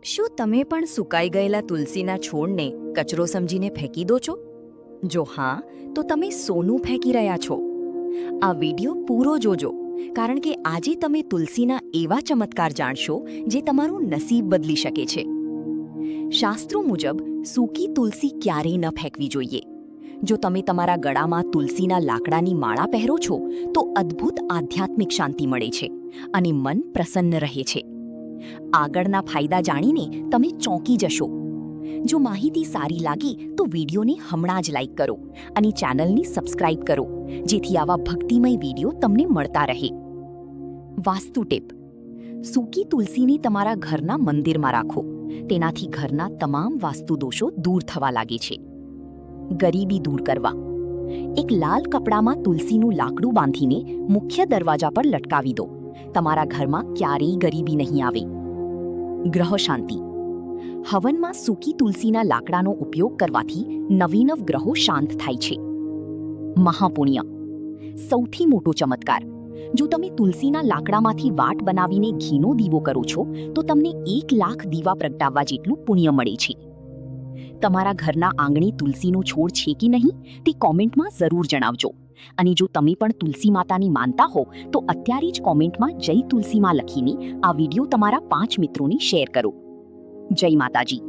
શું તમે પણ સુકાઈ ગયેલા તુલસીના છોડને કચરો સમજીને ફેંકી દો છો? જો હા, તો તમે સોનું ફેંકી રહ્યા છો. આ વિડિયો પૂરો જોજો, કારણ કે આજે તમે તુલસીના એવા ચમત્કાર જાણશો જે તમારું નસીબ બદલી શકે છે. શાસ્ત્રો મુજબ સૂકી તુલસી ક્યારેય ન ફેંકવી જોઈએ. જો તમે તમારા ગળામાં તુલસીના લાકડાની માળા પહેરો છો, તો અદ્ભુત આધ્યાત્મિક શાંતિ મળે છે અને મન પ્રસન્ન રહે છે. આગળના ફાયદા જાણીને તમે ચોંકી જશો. જો માહિતી સારી લાગી તો વિડીયોને હમણાં જ લાઈક કરો અને ચેનલને સબસ્ક્રાઇબ કરો, જેથી આવા ભક્તિમય વિડીયો તમને મળતા રહે. વાસ્તુ ટિપ: સૂકી તુલસીને તમારા ઘરના મંદિરમાં રાખો. તેનાથી ઘરના તમામ વાસ્તુ દોષો દૂર થવા લાગે છે. ગરીબી દૂર કરવા: એક લાલ કપડામાં તુલસીનું લાકડું બાંધીને મુખ્ય દરવાજા પર લટકાવી દો. તમારા ઘરમાં ક્યારેય ગરીબી નહીં આવે. ગ્રહ શાંતિ: હવનમાં સૂકી તુલસીના લાકડાનો ઉપયોગ કરવાથી નવીનવ ગ્રહો શાંત થાય છે. મહાપુણ્ય: સૌથી મોટો ચમત્કાર, જો તમે તુલસીના લાકડામાંથી વાટ બનાવીને ઘીનો દીવો કરો છો, તો તમને 1 લાખ દીવા પ્રગટાવવા જેટલું પુણ્ય મળે છે. તમારા ઘરના આંગણે તુલસીનો છોડ છે કે નહીં, તે કોમેન્ટમાં જરૂર જણાવજો. અને જો તમે પણ તુલસી માતાની માનતા હો, તો અત્યારે જ કોમેન્ટમાં જય તુલસીમાં લખીને આ વિડીયો તમારા 5 મિત્રોને શેર કરો. જય માતાજી.